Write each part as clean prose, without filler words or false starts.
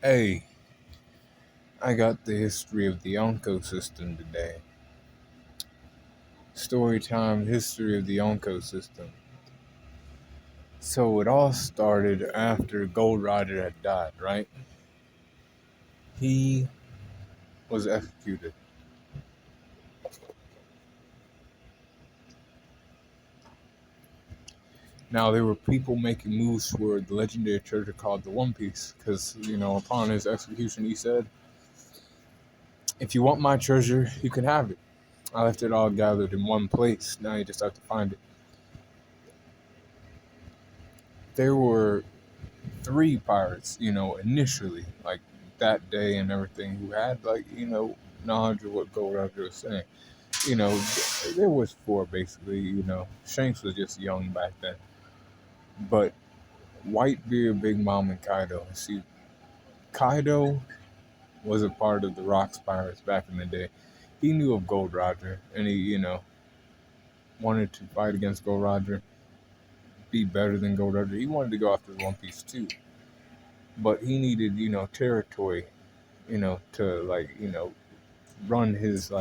Hey, I got the history of the Yonko system today. Storytime history of the Yonko system. So it all started after Gold Roger had died, right? He was executed. Now there were people making moves for the legendary treasure called the One Piece, because upon his execution, he said, "If you want my treasure, you can have it. I left it all gathered in one place. Now you just have to find it." There were three pirates, initially, like that day and everything, who had knowledge of what Gold Roger was saying. There was four basically. Shanks was just young back then, but Whitebeard, Big Mom, and Kaido. See, Kaido was a part of the Rocks pirates back in the day. He knew of Gold Roger, and he, wanted to fight against Gold Roger, be better than Gold Roger. He wanted to go after the One Piece too, but he needed, territory, to run his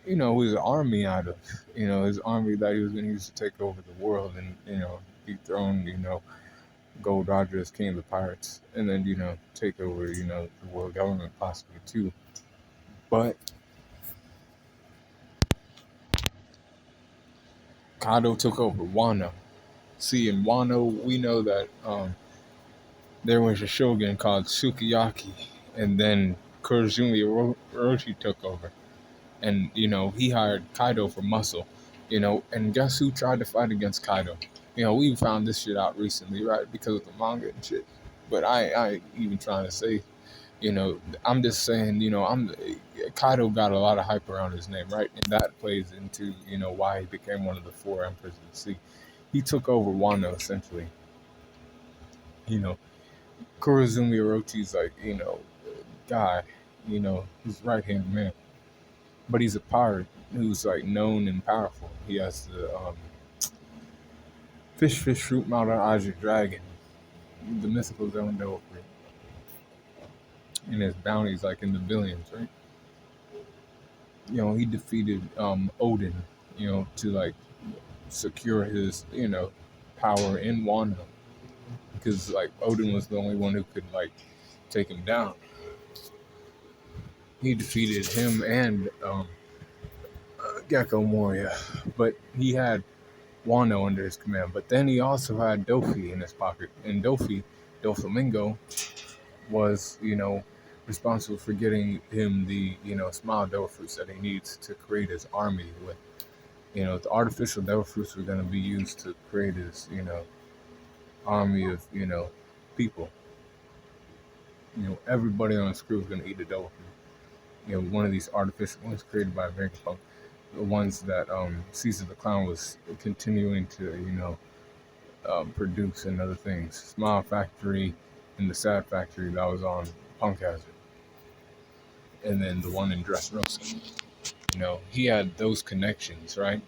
his army out of, his army that he was going to use to take over the world and dethrone, Gold Roger as king of the pirates, and then take over, the world government possibly too. But Kaido took over Wano. See, in Wano, we know that there was a shogun called Sukiyaki, and then Kurozumi Orochi took over. And he hired Kaido for muscle. And guess who tried to fight against Kaido? We found this shit out recently, right? Because of the manga and shit. But I ain't even trying to say, I'm just saying, Kaido got a lot of hype around his name, right? And that plays into, why he became one of the four emperors of the sea. He took over Wano essentially. You know, Kurozumi Orochi's like, guy, his right hand man. But he's a pirate who's like known and powerful. He has the fish fruit Mount Isaac dragon, the mythical zone Delphi, and his bounties like in the billions, right? He defeated Odin, to like secure his power in Wano, because like Odin was the only one who could like take him down. He defeated him and Gecko Moria, but he had Wano under his command. But then he also had Dofi in his pocket, and Doflamingo, was responsible for getting him the smile devil fruits that he needs to create his army with. The artificial devil fruits were going to be used to create his army of people. Everybody on his crew was going to eat a devil fruit. One of these artificial ones created by Vegapunk, the ones that Caesar the Clown was continuing to produce and other things. Smile Factory and the Sad Factory that was on Punk Hazard, and then the one in Dressrosa. He had those connections, right?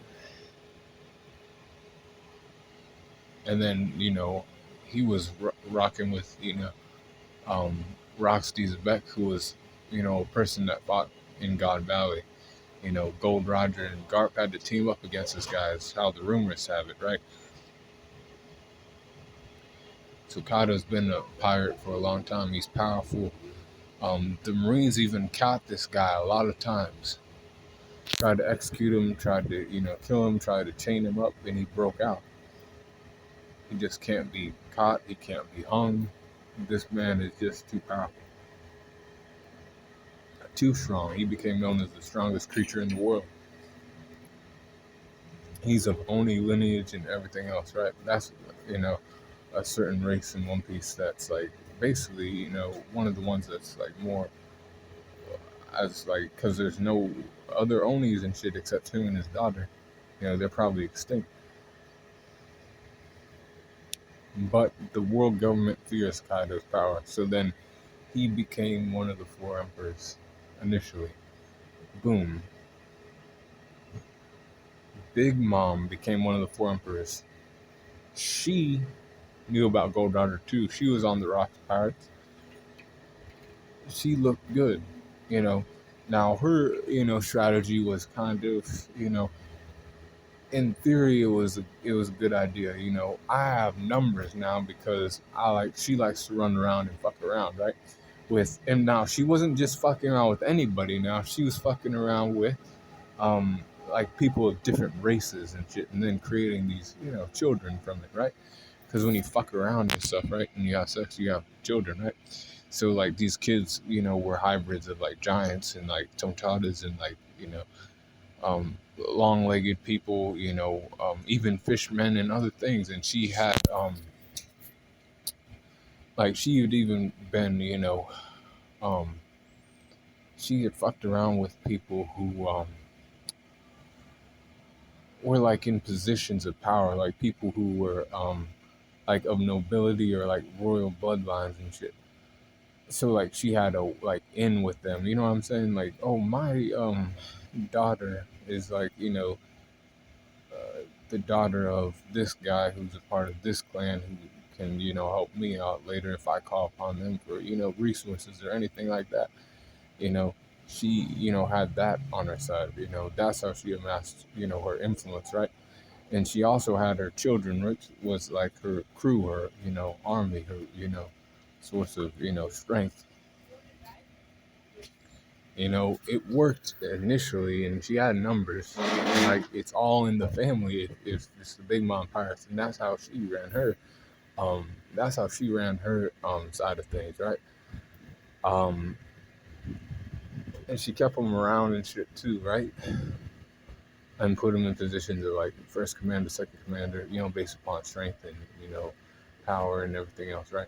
And then he was rocking with um, Roxy Zebek, who was a person that fought in God Valley. Gold Roger and Garp had to team up against this guy. Is how the rumors have it, right? So Kaido's been a pirate for a long time. He's powerful. The Marines even caught this guy a lot of times. Tried to execute him, tried to, kill him, tried to chain him up, and he broke out. He just can't be caught. He can't be hung. This man is just too powerful. Too strong. He became known as the strongest creature in the world. He's of Oni lineage and everything else, right? That's, a certain race in One Piece that's like basically, one of the ones that's like more as like, because there's no other Onis and shit except him and his daughter. They're probably extinct. But the world government fears Kaido's power, so then he became one of the four emperors initially. Boom. Big Mom became one of the four emperors. She knew about Gold Roger too. She was on the Rock Pirates. She looked good, you know. Now her, strategy was kind of, in theory it was a good idea. I have numbers now because she likes to run around and fuck around, right? With and now she wasn't just fucking around with anybody. Now she was fucking around with um like people of different races and shit, and then creating these children from it, right? Because when you fuck around and stuff, right, and you have sex, you have children, right? So like these kids, were hybrids of like giants and like tontadas and like long-legged people, even fishermen and other things. And she had like she had even been, um, she had fucked around with people who were like in positions of power, like people who were like of nobility or like royal bloodlines and shit. So like she had a like in with them, you know what I'm saying? Like, oh, my daughter is like, the daughter of this guy who's a part of this clan who can, help me out later if I call upon them for, resources or anything like that. You know, she, had that on her side. That's how she amassed, her influence, right? And she also had her children, which was like her crew, her, army, her, source of, strength. It worked initially, and she had numbers. Like it's all in the family. It's the Big Mom Pirates, and that's how she ran her. That's how she ran her side of things, right? Um, and she kept them around and shit too, right? And put them in positions of like first commander, second commander, based upon strength and power and everything else, right?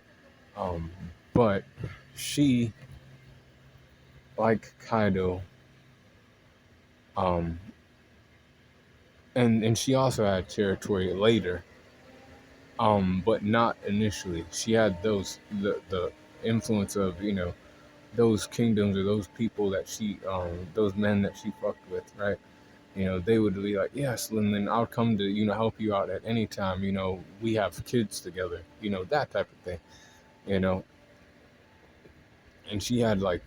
Um, but she, like Kaido, um, and she also had territory later, but not initially. She had the influence of those kingdoms or those people that she those men that she fucked with, right? They would be like, yes, and then I'll come to help you out at any time. We have kids together, that type of thing, you know. And she had like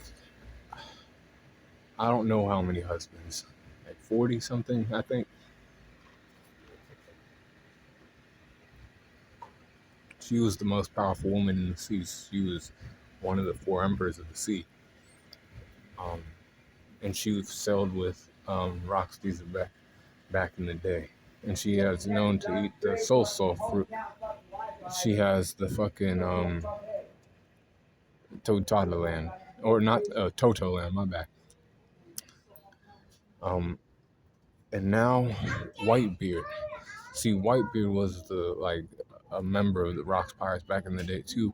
I don't know how many husbands, like 40 something, I think. She was the most powerful woman in the seas. She was one of the four emperors of the sea. Um, and she sailed with Rox back in the day. And she is known to eat the soul fruit. She has the fucking Totala land. Or not Toto land, my bad. Um, and now Whitebeard. See, Whitebeard was like a member of the Rocks Pirates back in the day too.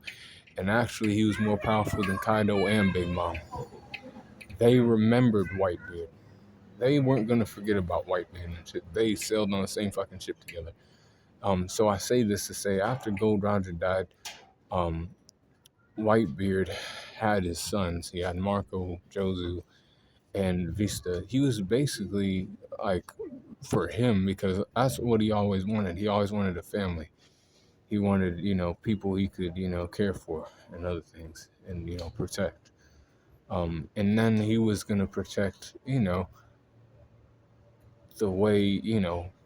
And actually he was more powerful than Kaido and Big Mom. They remembered Whitebeard. They weren't gonna forget about Whitebeard and shit. They sailed on the same fucking ship together. So I say this to say, after Gold Roger died, um, Whitebeard had his sons. He had Marco, Jozu, and Vista. He was basically like for him because that's what he always wanted. He always wanted a family. He wanted, people he could, care for and other things and, protect. And then he was gonna protect, the way,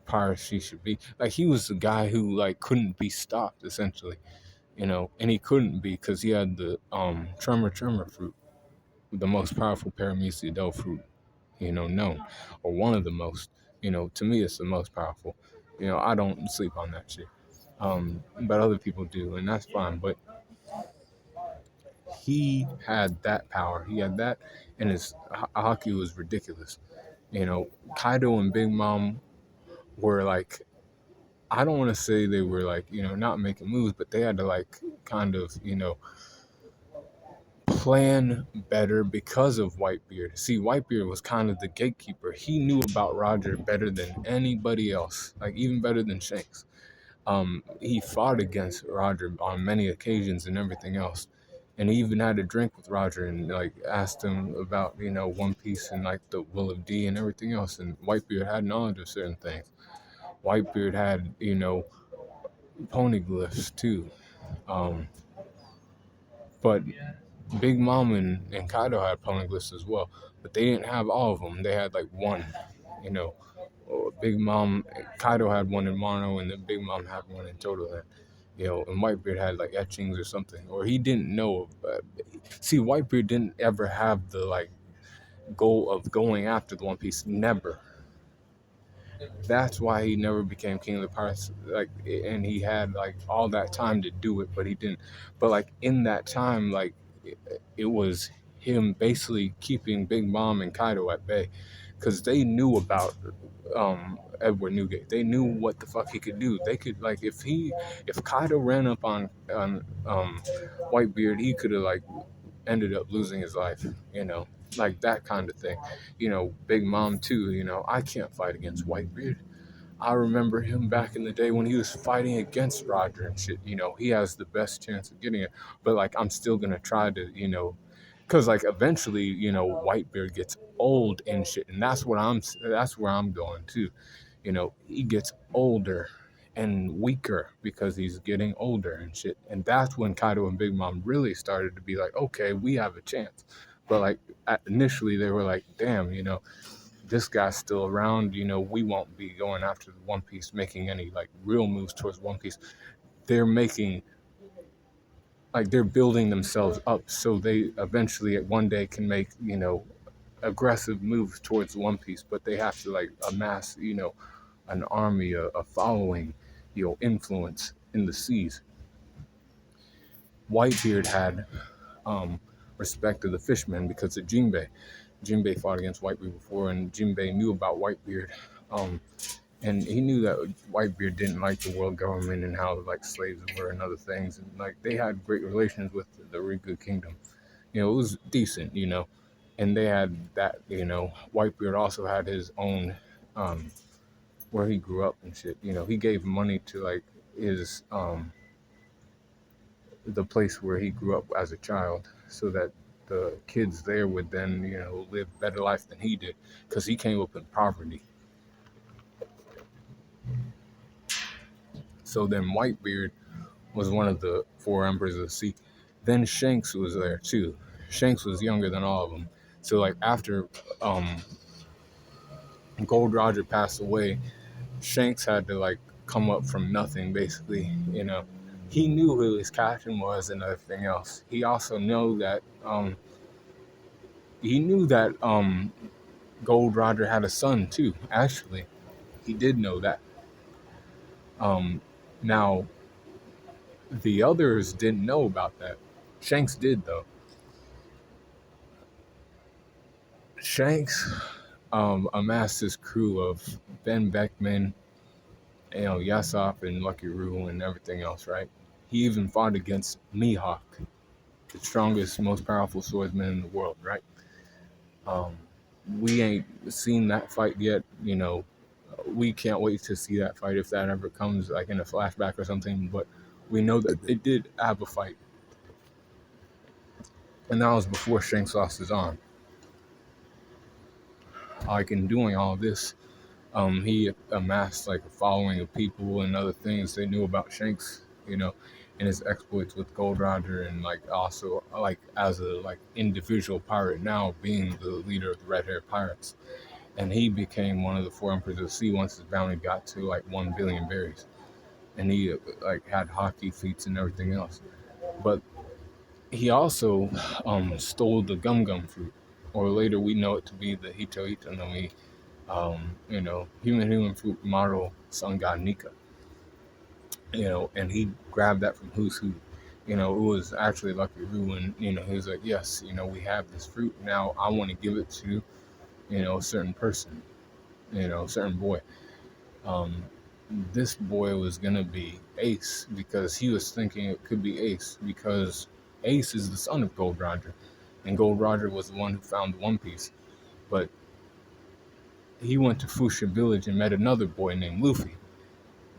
piracy should be. Like he was the guy who like couldn't be stopped essentially, and he couldn't be because he had the tremor fruit, the most powerful paramecia fruit, known, or one of the most. To me, it's the most powerful. I don't sleep on that shit. But other people do, and that's fine. But he had that power. He had that, and his hockey was ridiculous. Kaido and Big Mom were like, I don't want to say they were like, not making moves, but they had to like kind of, plan better because of Whitebeard. See, Whitebeard was kind of the gatekeeper. He knew about Roger better than anybody else, like even better than Shanks. He fought against Roger on many occasions and everything else. And he even had a drink with Roger and like asked him about, One Piece and like the Will of D and everything else. And Whitebeard had knowledge of certain things. Whitebeard had, poneglyphs too. Um, but Big Mom and Kaido had poneglyphs as well, but they didn't have all of them. They had like one, you know. Big Mom, Kaido had one in Mono, and then Big Mom had one in Total Land. You know, and Whitebeard had like etchings or something, or he didn't know. See, Whitebeard didn't ever have the like goal of going after the One Piece. Never. That's why he never became king of the pirates. Like, and he had like all that time to do it, but he didn't. But like in that time, like it was him basically keeping Big Mom and Kaido at bay, because they knew about Edward Newgate. They knew what the fuck he could do. They could like if Kaido ran up on Whitebeard, he could have like ended up losing his life. You know, like that kind of thing. You know, Big Mom too. You know, I can't fight against Whitebeard. I remember him back in the day when he was fighting against Roger and shit. You know, he has the best chance of getting it. But like, I'm still gonna try to, you know, because like eventually, you know, Whitebeard gets old and shit, and that's where I'm going too. You know, he gets older and weaker because he's getting older and shit, and that's when Kaido and Big Mom really started to be like, okay, we have a chance. But like initially, they were like, damn, you know, this guy's still around, you know, we won't be going after the One Piece, making any like real moves towards One Piece. They're making like they're building themselves up so they eventually at one day can make, you know, aggressive moves towards One Piece, but they have to like amass, you know, an army, a following, you know, influence in the seas. Whitebeard had respect to the fishmen because of Jinbei. Jinbei fought against Whitebeard before, and Jinbei knew about Whitebeard. And he knew that Whitebeard didn't like the world government and how like slaves were and other things, and like they had great relations with the Riku Kingdom. You know, it was decent, you know, and they had that. You know, Whitebeard also had his own where he grew up and shit. You know, he gave money to like his the place where he grew up as a child, so that the kids there would then, you know, live better life than he did, because he came up in poverty. So then Whitebeard was one of the four emperors of the sea. Then Shanks was there too. Shanks was younger than all of them. So like after um, Gold Roger passed away, Shanks had to like come up from nothing basically. You know, he knew who his captain was and everything else. He also knew that Gold Roger had a son too. Actually, he did know that. Um, Now the others didn't know about that. Shanks did though. Shanks amassed his crew of Ben Beckman, you know, Yasop and Lucky Roo and everything else, right? He even fought against Mihawk, the strongest, most powerful swordsman in the world, right? Um, we ain't seen that fight yet, you know. We can't wait to see that fight if that ever comes, like in a flashback or something. But we know that they did have a fight, and that was before Shanks lost his arm. Like in doing all this, he amassed like a following of people and other things they knew about Shanks, you know, and his exploits with Gold Roger, and like also like as a like individual pirate now being the leader of the Red Hair Pirates, and he became one of the four emperors of the sea once his bounty got to like 1 billion berries, and he like had hockey feats and everything else, but he also stole the Gum Gum fruit, or later we know it to be the Hito Hito no Mi, you know, human fruit model sun god Nika, you know, and he grabbed that from Who's Who. You know, it was actually Lucky Roo, and, you know, he was like, yes, you know, we have this fruit. Now I want to give it to, you know, a certain person, you know, a certain boy. Um, this boy was going to be Ace, because he was thinking it could be Ace, because Ace is the son of Gold Roger, and Gold Roger was the one who found the One Piece. But he went to Fuchsia Village and met another boy named Luffy.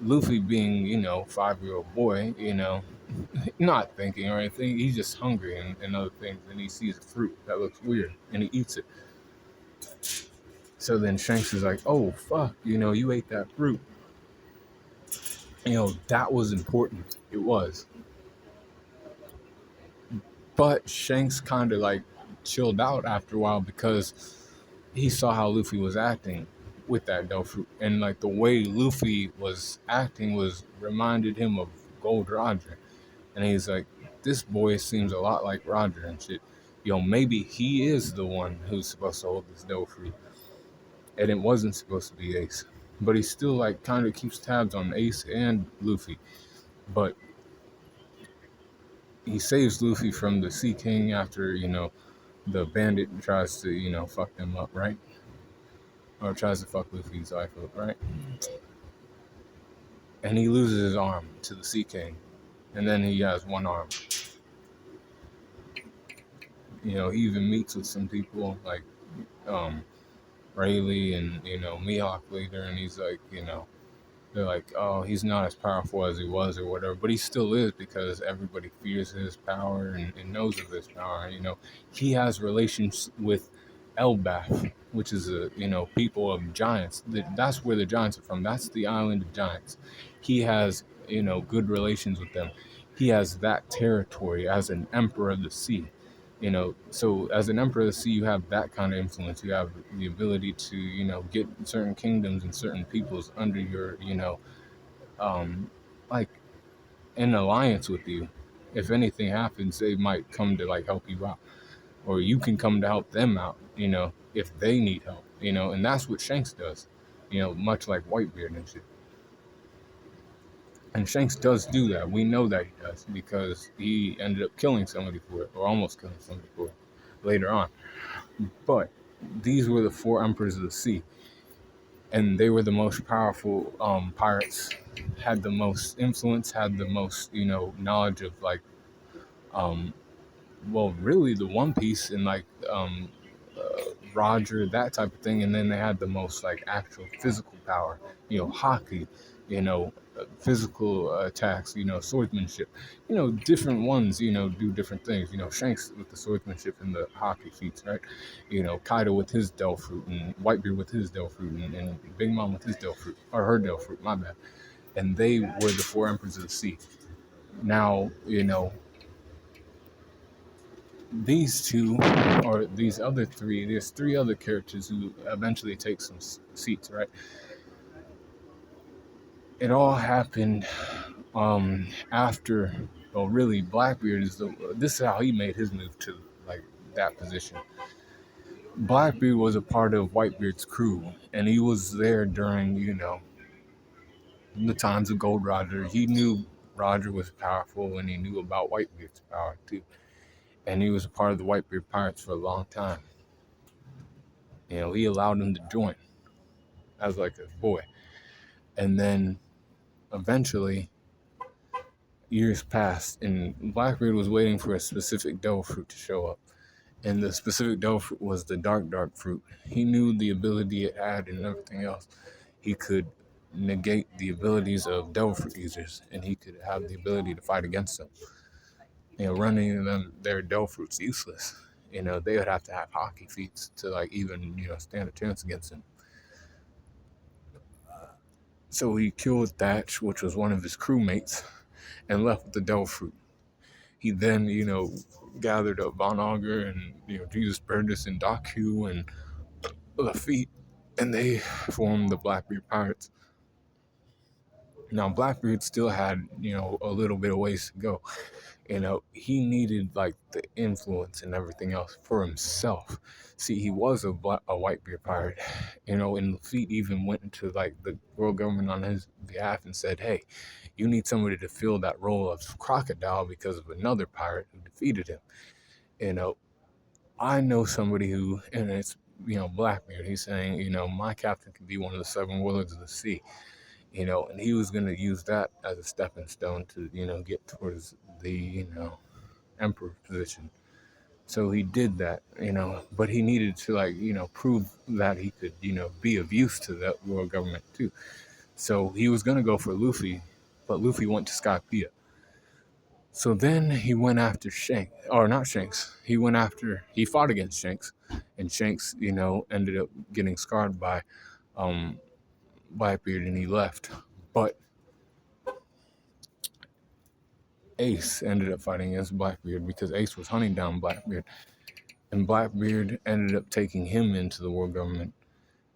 Luffy being, you know, 5-year-old boy, you know, not thinking or anything, he's just hungry and other things, and he sees a fruit that looks weird, and he eats it. So then Shanks is like, oh, fuck, you know, you ate that fruit. You know, that was important. It was. But Shanks kind of like chilled out after a while because he saw how Luffy was acting with that Devil Fruit, and like the way Luffy was acting was reminded him of Gold Roger, and he's like, this boy seems a lot like Roger and shit. Maybe he is the one who's supposed to hold this Devil Fruit, and it wasn't supposed to be Ace. But he still like kind of keeps tabs on Ace and Luffy, but he saves Luffy from the Sea King after the bandit tries to fuck them up, right? Or tries to fuck Luffy's life up, right? And he loses his arm to the Sea King, and then he has one arm. He even meets with some people like Rayleigh and Mihawk later, and he's like, they're like, oh, he's not as powerful as he was or whatever, but he still is because everybody fears his power and knows of his power. He has relations with Elbaf, which is people of giants. That's where the giants are from. That's the island of giants. He has good relations with them. He has that territory as an emperor of the sea. So as an emperor of the sea, you have that kind of influence. You have the ability to get certain kingdoms and certain peoples under your like in alliance with you. If anything happens, they might come to like help you out, or you can come to help them out, if they need help, and that's what Shanks does, much like Whitebeard and shit. And Shanks does do that. We know that he does because he ended up killing somebody for it, or almost killing somebody for it later on. But these were the four emperors of the sea, and they were the most powerful pirates, had the most influence, had the most knowledge of like really the One Piece and like Roger, that type of thing. And then they had the most like actual physical power, hockey, physical attacks, swordsmanship, different ones, do different things. Shanks with the swordsmanship and the hockey feats, right? Kaido with his Devil Fruit, and Whitebeard with his Devil Fruit, and Big Mom with his Devil Fruit, or her Devil Fruit, my bad. And they were the four emperors of the sea. Now, these two, or these other three, there's three other characters who eventually take some seats, right? It all happened after, well, really, Blackbeard this is how he made his move to like that position. Blackbeard was a part of Whitebeard's crew, and he was there during, the times of Gold Roger. He knew Roger was powerful, and he knew about Whitebeard's power too. And he was a part of the Whitebeard Pirates for a long time. He allowed him to join as like a boy. And then eventually, years passed, and Blackbeard was waiting for a specific Devil Fruit to show up. And the specific Devil Fruit was the Dark Fruit. He knew the ability it had and everything else. He could negate the abilities of Devil Fruit users, and he could have the ability to fight against them. Running them their Devil Fruits useless. They would have to have hockey feats to like even stand a chance against him. So he killed Thatch, which was one of his crewmates, and left with the Devil Fruit. He then, gathered up Von Augur and, Jesus Burgess and Daku and Lafitte, and they formed the Blackbeard Pirates. Now, Blackbeard still had, a little bit of ways to go. He needed, like, the influence and everything else for himself. See, he was a Whitebeard pirate, and Lafitte even went into, like, the world government on his behalf and said, hey, you need somebody to fill that role of Crocodile because of another pirate who defeated him. I know somebody who, and it's, Blackbeard, he's saying, my captain could be one of the seven warlords of the sea, and he was going to use that as a stepping stone to, get towards the, emperor position. So he did that, but he needed to, like, prove that he could, be of use to the world government too. So he was going to go for Luffy, but Luffy went to Skypiea. So then he went after Shanks, or not Shanks. He fought against Shanks, and Shanks, ended up getting scarred by Blackbeard, and he left. But Ace ended up fighting against Blackbeard because Ace was hunting down Blackbeard, and Blackbeard ended up taking him into the world government.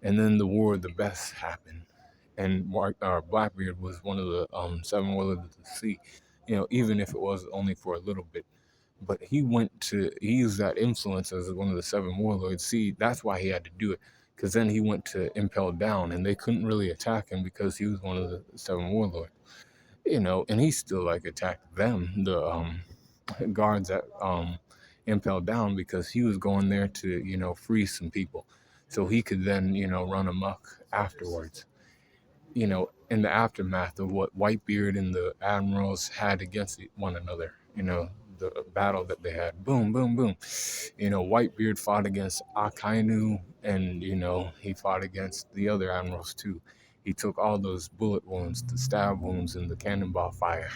And then the War of the Best happened, and Blackbeard was one of the seven warlords of the sea. Even if it was only for a little bit, but he used that influence as one of the seven warlords. See, that's why he had to do it, because then he went to Impel Down, and they couldn't really attack him because he was one of the seven warlords. And he still like attacked them, the guards at Impel Down, because he was going there to free some people, so he could then run amok afterwards. In the aftermath of what Whitebeard and the admirals had against one another. The battle that they had. Boom, boom, boom. Whitebeard fought against Akainu, and he fought against the other admirals too. He took all those bullet wounds, the stab wounds, and the cannonball fire,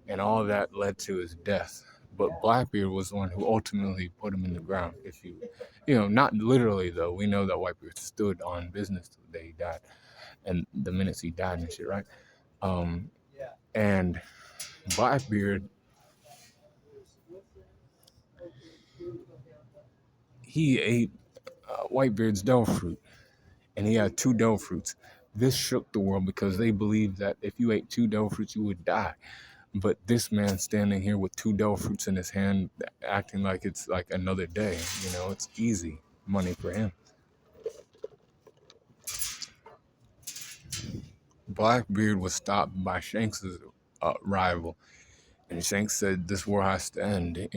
and all that led to his death. But Blackbeard was the one who ultimately put him in the ground. If not literally though, we know that Whitebeard stood on business till the day he died, and the minutes he died and shit, right? Um, and Blackbeard, he ate Whitebeard's devil fruit, and he had two devil fruits. This shook the world because they believed that if you ate two devil fruits, you would die. But this man standing here with two devil fruits in his hand, acting like it's like another day, it's easy money for him. Blackbeard was stopped by Shanks's rival, and Shanks said, "This war has to end.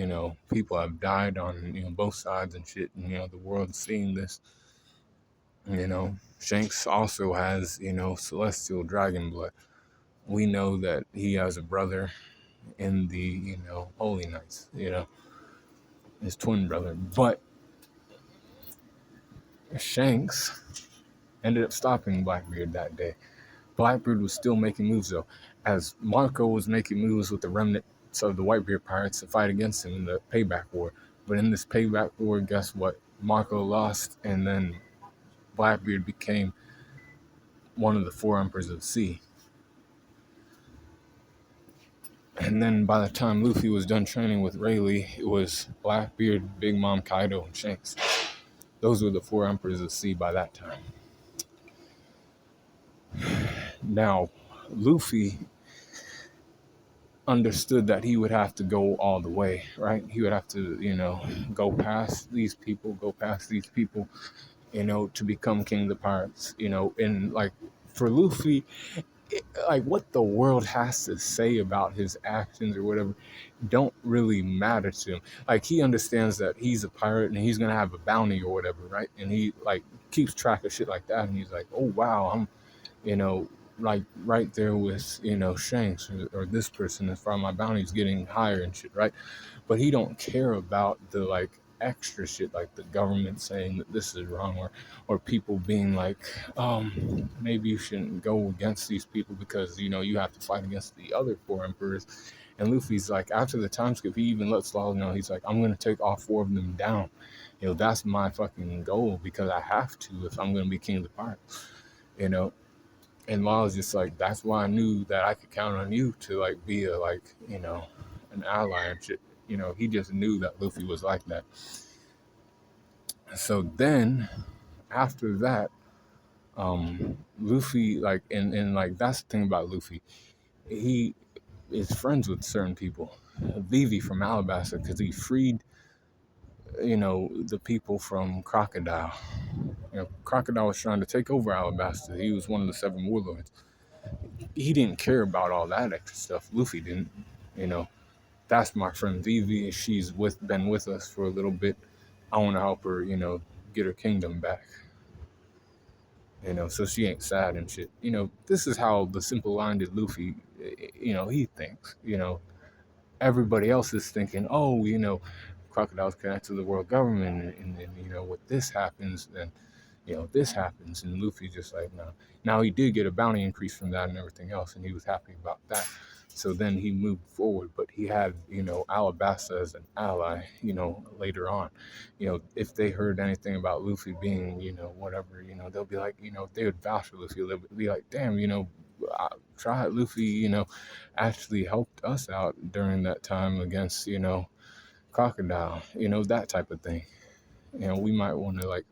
People have died on both sides and shit, and the world's seeing this. Shanks also has celestial dragon blood. We know that he has a brother in the Holy Knights. His twin brother, but Shanks ended up stopping Blackbeard that day. Blackbeard was still making moves though, as Marco was making moves with the remnants of the Whitebeard pirates to fight against him in the Payback War. But in this Payback War, guess what? Marco lost, and then Blackbeard became one of the four emperors of the sea. And then by the time Luffy was done training with Rayleigh, it was Blackbeard, Big Mom, Kaido, and Shanks. Those were the four emperors of the sea by that time. Now, Luffy understood that he would have to go all the way, right? He would have to, go past these people, to become king of the pirates, and like for Luffy, like what the world has to say about his actions or whatever don't really matter to him. Like he understands that he's a pirate and he's gonna have a bounty or whatever, right? And he like keeps track of shit like that, and he's like, oh wow, I'm like right there with Shanks or this person as far as my bounty's getting higher and shit, right? But he don't care about the like extra shit, like the government saying that this is wrong, or people being like, maybe you shouldn't go against these people because you have to fight against the other four emperors. And Luffy's like, after the time skip, he even lets Law know, he's like, I'm gonna take all four of them down. That's my fucking goal because I have to if I'm gonna be king of the pirates. And Law's just like, that's why I knew that I could count on you to like be a like an ally and shit. He just knew that Luffy was like that. So then, after that, Luffy, like, and like, that's the thing about Luffy. He is friends with certain people. Vivi from Alabasta, because he freed, the people from Crocodile. Crocodile was trying to take over Alabasta. He was one of the seven warlords. He didn't care about all that extra stuff. Luffy didn't, you know. That's my friend Vivi. She's been with us for a little bit. I want to help her, get her kingdom back. So she ain't sad and shit. This is how the simple-minded Luffy, he thinks. Everybody else is thinking, oh, crocodiles connect to the world government, and then, what this happens, then, this happens. And Luffy's just like, no. Now, he did get a bounty increase from that and everything else, and he was happy about that. So then he moved forward, but he had, Alabasta as an ally, later on. If they heard anything about Luffy being, whatever, they'll be like, they would vouch for Luffy. They'll be like, damn, Luffy, actually helped us out during that time against, Crocodile, that type of thing. We might want to like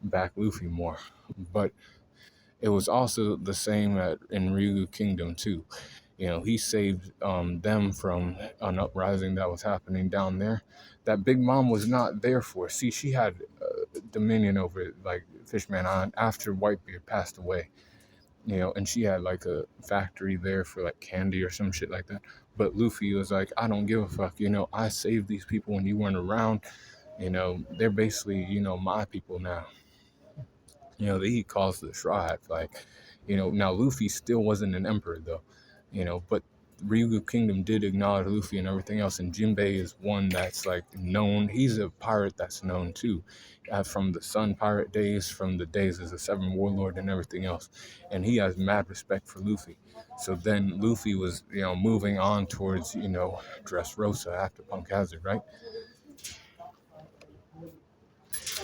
back Luffy more. But it was also the same in Ryugu Kingdom too. He saved them from an uprising that was happening down there that Big Mom was not there for. See, she had dominion over like Fishman Island after Whitebeard passed away. And she had like a factory there for like candy or some shit like that. But Luffy was like, I don't give a fuck. I saved these people when you weren't around. They're basically, my people now. That he calls the tribe. Like, now Luffy still wasn't an emperor though, but Ryugu Kingdom did acknowledge Luffy and everything else, and Jinbei is one that's like known. He's a pirate that's known too, from the Sun Pirate days, from the days as a Seven Warlord and everything else, and he has mad respect for Luffy. So then Luffy was, moving on towards, Dressrosa after Punk Hazard, right?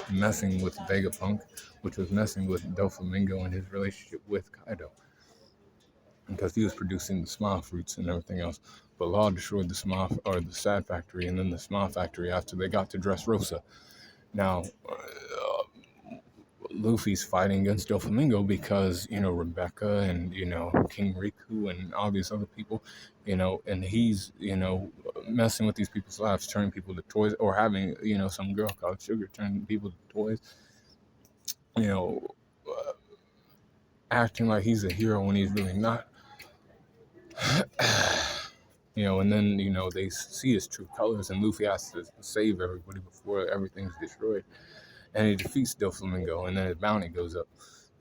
Messing with Vegapunk, which was messing with Doflamingo and his relationship with Kaido, because he was producing the Smile fruits and everything else. But Law destroyed the Smile, or the Sad Factory, and then the Smile Factory after they got to Dressrosa. Now, Luffy's fighting against Doflamingo because, Rebecca and, King Riku and all these other people, and he's, messing with these people's lives, turning people to toys, or having, some girl called Sugar turning people to toys, you know, acting like he's a hero when he's really not. And then, they see his true colors, and Luffy has to save everybody before everything's destroyed. And he defeats Doflamingo, and then his bounty goes up.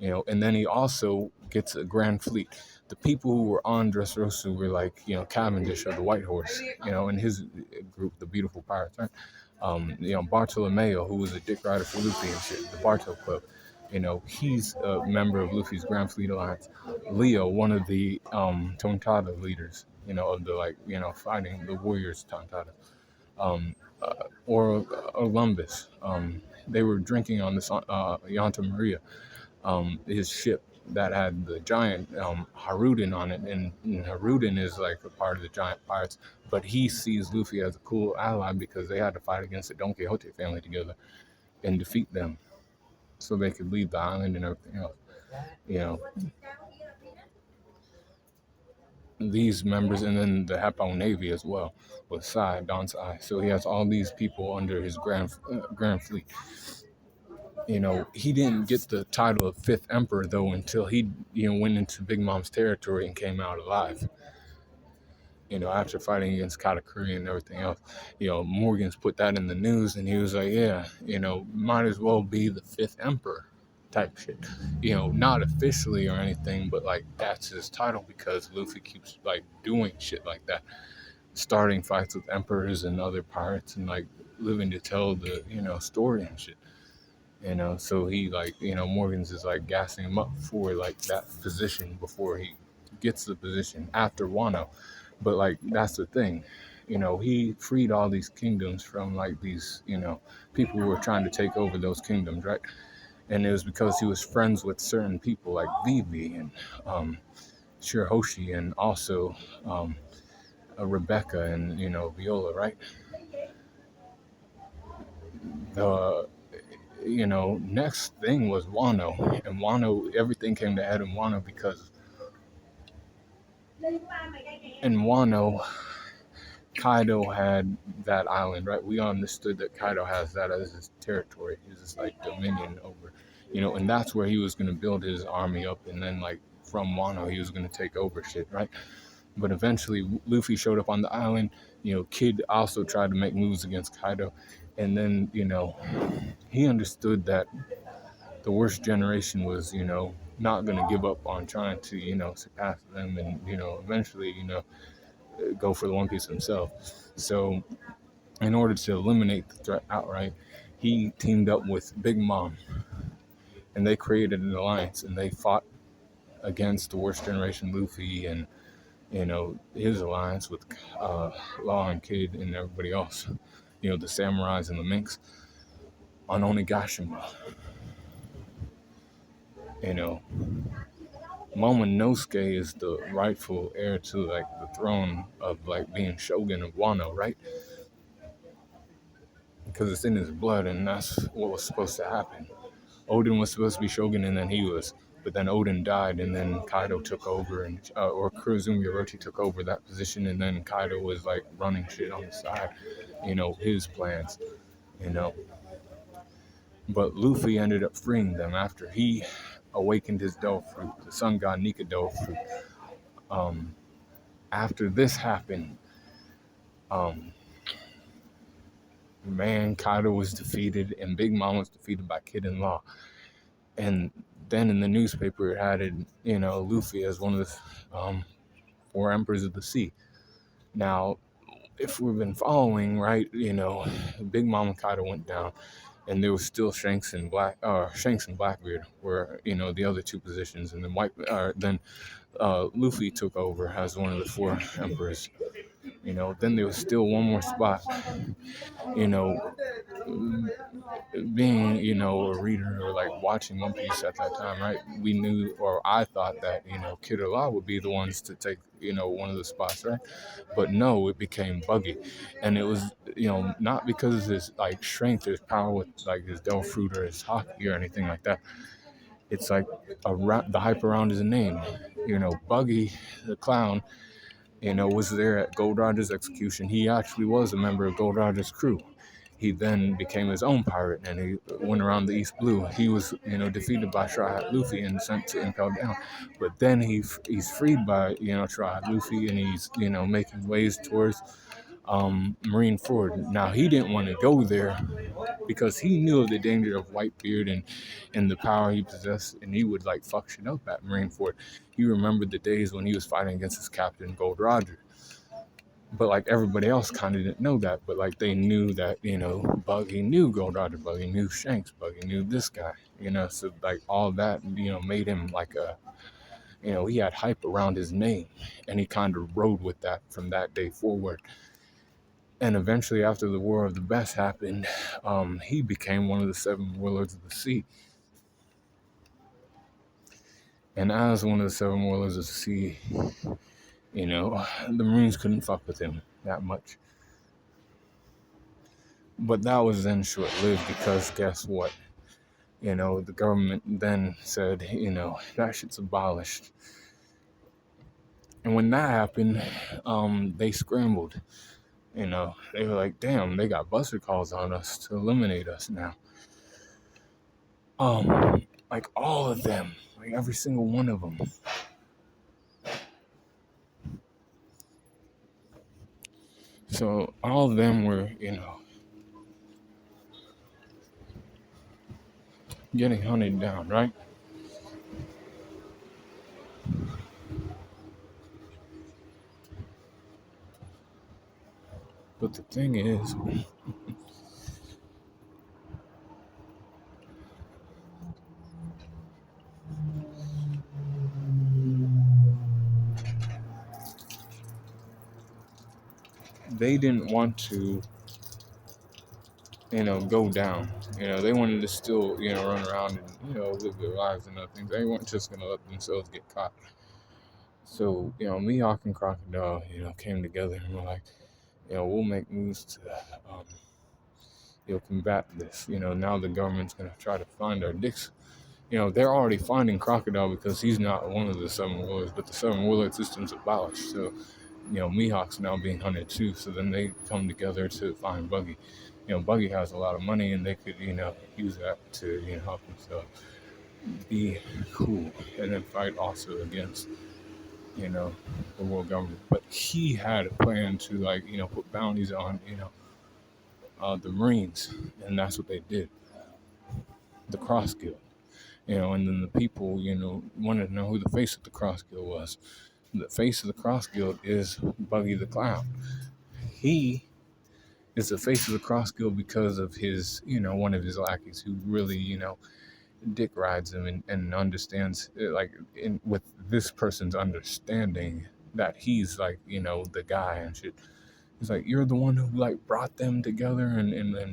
And then he also gets a grand fleet. The people who were on Dressrosa were like, Cavendish of the White Horse, and his group, the Beautiful Pirates, right? Bartolomeo, who was a dick rider for Luffy and shit, the Barto Club. He's a member of Luffy's Grand Fleet Alliance. Leo, one of the Tontada leaders, of the fighting the warriors Tontada. Or Columbus. They were drinking on this Yanta Maria, his ship that had the giant Haruden on it, and Haruden is like a part of the giant pirates, but he sees Luffy as a cool ally because they had to fight against the Don Quixote family together and defeat them so they could leave the island and everything else. These members, and then the Hapon Navy as well, with Sai, Don Sai. So he has all these people under his grand fleet. He didn't get the title of Fifth Emperor though until he, went into Big Mom's territory and came out alive. After fighting against Katakuri and everything else. Morgan's put that in the news, and he was like, yeah, might as well be the Fifth Emperor type shit. Not officially or anything, but like that's his title because Luffy keeps like doing shit like that, starting fights with emperors and other pirates, and like living to tell the story and shit. So he like Morgan's is like gassing him up for like that position before he gets the position after Wano. But like that's the thing, he freed all these kingdoms from like these people who were trying to take over those kingdoms, right? And it was because he was friends with certain people like Vivi and Shirahoshi, and also Rebecca and Viola, right? The next thing was Wano, and Wano, everything came to head in Wano because in Wano, Kaido had that island, right? We understood that Kaido has that as his territory, his like dominion over, and that's where he was going to build his army up, and then like from Wano, he was going to take over shit, right? But eventually, Luffy showed up on the island. Kid also tried to make moves against Kaido, and then he understood that the worst generation was not going to give up on trying to surpass them, and eventually go for the One Piece himself. So in order to eliminate the threat outright, he teamed up with Big Mom, and they created an alliance, and they fought against the worst generation Luffy and his alliance with Law and Kid and everybody else, the samurais and the minks on Onigashima. Momonosuke is the rightful heir to like the throne of like being shogun of Wano, right? Because it's in his blood, and that's what was supposed to happen. Odin was supposed to be shogun, and then he was, but then Odin died, and then Kaido took over, and or Kurozumi Orochi took over that position, and then Kaido was like running shit on the side, his plans, you know. But Luffy ended up freeing them after he awakened his Dove Fruit, the Sun God Nika Dove Fruit. After this happened, um, Kaido was defeated, and Big Mom was defeated by Kid and Law. And then in the newspaper, it had, Luffy as one of the 4 emperors of the sea. Now, if we've been following, right, Big Mom and Kaido went down, and there was still Shanks and Blackbeard were, the other 2 positions, and then Luffy took over as one of the 4 emperors. Then there was still one more spot. You know, being, a reader or like watching One Piece at that time, right? We knew, or I thought that, Kid or Law would be the ones to take, one of the spots, right? But no, it became Buggy. And it was, not because of his like strength or his power with like his Del Fruit or his hockey or anything like that. It's like the hype around his name. Buggy the clown, was there at Gold Roger's execution. He actually was a member of Gold Roger's crew. He then became his own pirate, and he went around the East Blue. He was, defeated by Straw Hat Luffy and sent to Impel Down. But then he's freed by, Straw Hat Luffy, and he's, making ways towards Marine Ford. Now, he didn't want to go there because he knew of the danger of Whitebeard and the power he possessed, and he would, like, fuck shit up at Marine Ford. He remembered the days when he was fighting against his captain, Gold Roger. But like everybody else kind of didn't know that, but like they knew that, Buggy knew Gold Roger, Buggy knew Shanks, Buggy knew this guy, so like all that, made him like he had hype around his name, and he kind of rode with that from that day forward. And eventually, after the War of the Best happened, he became one of the 7 warlords of the sea. And as one of the 7 warlords of the sea, the Marines couldn't fuck with him that much. But that was then short-lived because guess what? The government then said, that shit's abolished. And when that happened, they scrambled. They were like, damn, they got buster calls on us to eliminate us now. Like all of them, like every single one of them. So all of them were, getting hunted down, right? But the thing is, they didn't want to, go down. They wanted to still, run around and, live their lives and other things. They weren't just going to let themselves get caught. So, Mihawk and Crocodile, came together and were like, we'll make moves to, combat this. Now the government's going to try to find our dicks. They're already finding Crocodile because he's not one of the 7 warlords, but the 7 warlord system's abolished. So, Mihawk's now being hunted too. So then they come together to find Buggy. Buggy has a lot of money, and they could, use that to, help himself be cool, and then fight also against, the world government. But he had a plan to, like, put bounties on, the Marines, and that's what they did. The Cross Guild, and then the people, wanted to know who the face of the Cross Guild was. The face of the Cross Guild is Buggy the Clown. He is the face of the Cross Guild because of his, one of his lackeys who really, dick rides him and understands, like, with this person's understanding that he's, like, the guy and shit. He's like, you're the one who, like, brought them together and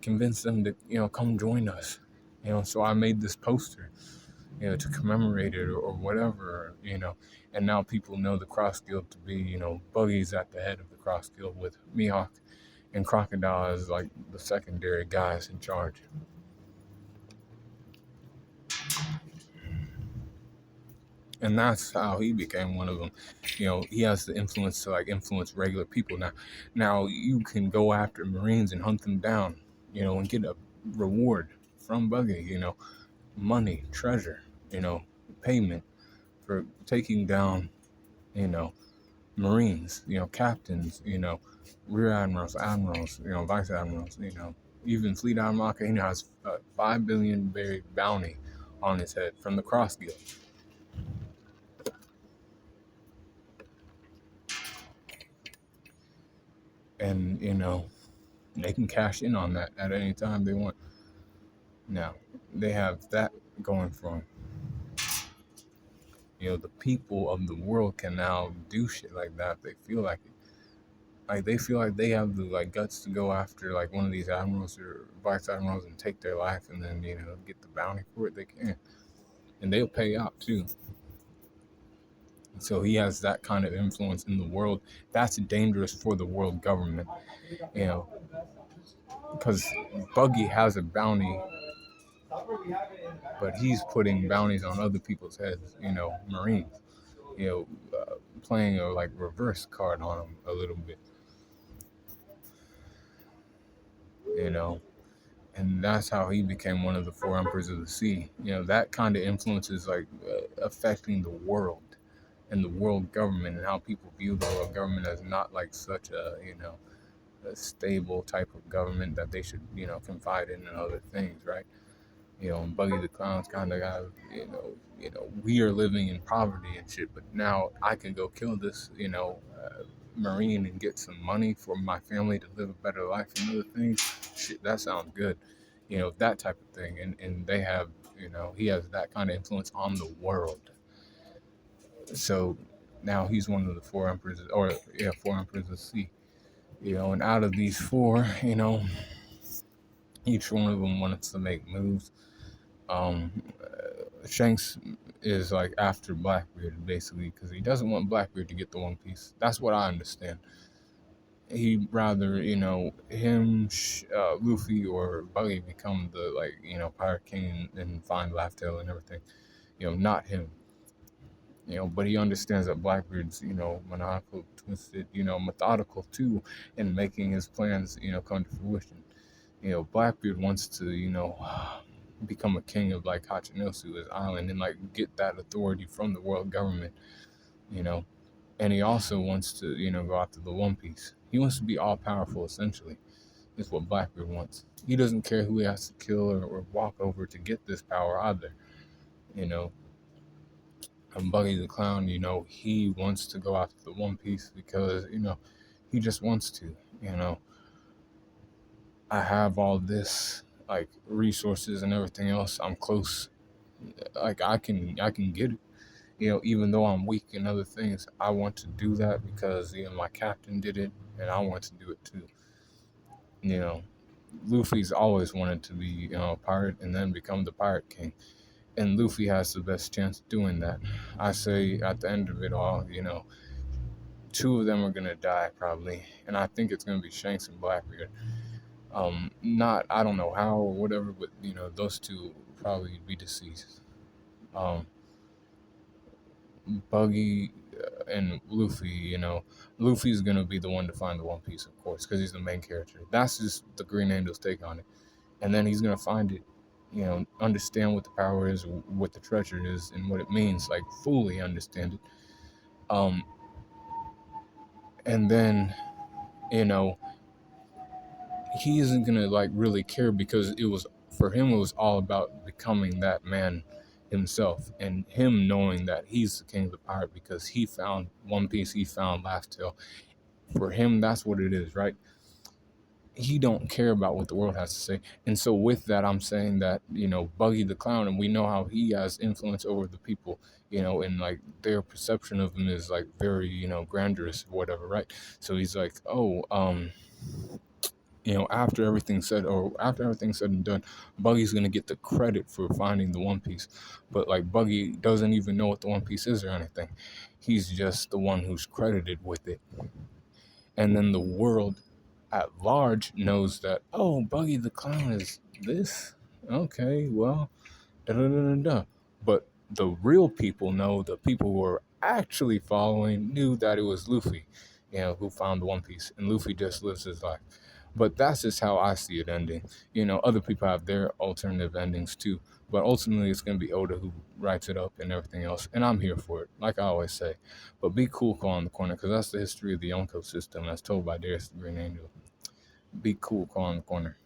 convinced them to, come join us. So I made this poster, to commemorate it or whatever, And now people know the Cross Guild to be, Buggy's at the head of the Cross Guild with Mihawk and Crocodile as like the secondary guys in charge. And that's how he became one of them. He has the influence to like influence regular people. Now you can go after Marines and hunt them down, and get a reward from Buggy, money, treasure, payment for taking down, you know, Marines, captains, rear admirals, vice admirals, even Fleet Admiral Kahina has a 5 billion berry bounty on his head from the Cross Guild. And, they can cash in on that at any time they want. Now, they have that going for them. The people of the world can now do shit like that. They feel like it. Like they feel like they have the like guts to go after like one of these admirals or vice admirals and take their life and then get the bounty for it. They can, and they'll pay out too. So he has that kind of influence in the world. That's dangerous for the world government, because Buggy has a bounty, but he's putting bounties on other people's heads. Marines. Playing a like reverse card on them a little bit. And that's how he became one of the four emperors of the sea. That kind of influence is like affecting the world and the world government and how people view the world government as not like such a stable type of government that they should, confide in and other things, right? And Buggy the Clown's kind of guy, we are living in poverty and shit, but now I can go kill this, Marine and get some money for my family to live a better life and other things. Shit, that sounds good. That type of thing. And they have, he has that kind of influence on the world. So now he's one of the four emperors, four emperors of the sea. And out of these four, each one of them wants to make moves. Shanks is like after Blackbeard basically because he doesn't want Blackbeard to get the One Piece. That's what I understand. He'd rather him, Luffy or Buggy become the Pirate King and find Laugh-Tale and everything. Not him. But he understands that Blackbeard's maniacal, twisted, methodical too, in making his plans come to fruition. Blackbeard wants to become a king of like Hachinosu, his island, and like get that authority from the world government. And he also wants to go after the One Piece. He wants to be all powerful essentially. Is what Blackbeard wants. He doesn't care who he has to kill or walk over to get this power either. And Buggy the Clown, he wants to go after the One Piece because he just wants to. I have all this like resources and everything else. I'm close. Like I can get it. Even though I'm weak in other things, I want to do that because my captain did it, and I want to do it too. Luffy's always wanted to be a pirate and then become the Pirate King, and Luffy has the best chance of doing that. I say at the end of it all, two of them are gonna die probably, and I think it's gonna be Shanks and Blackbeard. I don't know how or whatever, but those two will probably be deceased. Buggy and Luffy, Luffy's gonna be the one to find the One Piece, of course, because he's the main character. That's just the Green Angel's take on it, and then he's gonna find it, understand what the power is, what the treasure is, and what it means, like fully understand it. And then, he isn't gonna like really care because for him it was all about becoming that man himself and him knowing that he's the king of the pirate because he found One Piece, he found Laugh-Tale. For him, that's what it is, right? He don't care about what the world has to say. And so with that, I'm saying that, Buggy the Clown, and we know how he has influence over the people, and like their perception of him is like very, grandiose or whatever, right? So he's like, oh, After everything's said, or after everything's said and done, Buggy's gonna get the credit for finding the One Piece. But like Buggy doesn't even know what the One Piece is or anything. He's just the one who's credited with it. And then the world at large knows that, oh, Buggy the Clown is this. Okay, well, da da da da da. But the real people know, the people who are actually following knew that it was Luffy, who found the One Piece, and Luffy just lives his life. But that's just how I see it ending. Other people have their alternative endings too. But ultimately, it's going to be Oda who writes it up and everything else. And I'm here for it, like I always say. But be cool, call in the corner, because that's the history of the Yonko system as told by Darius the Green Angel. Be cool, call in the corner.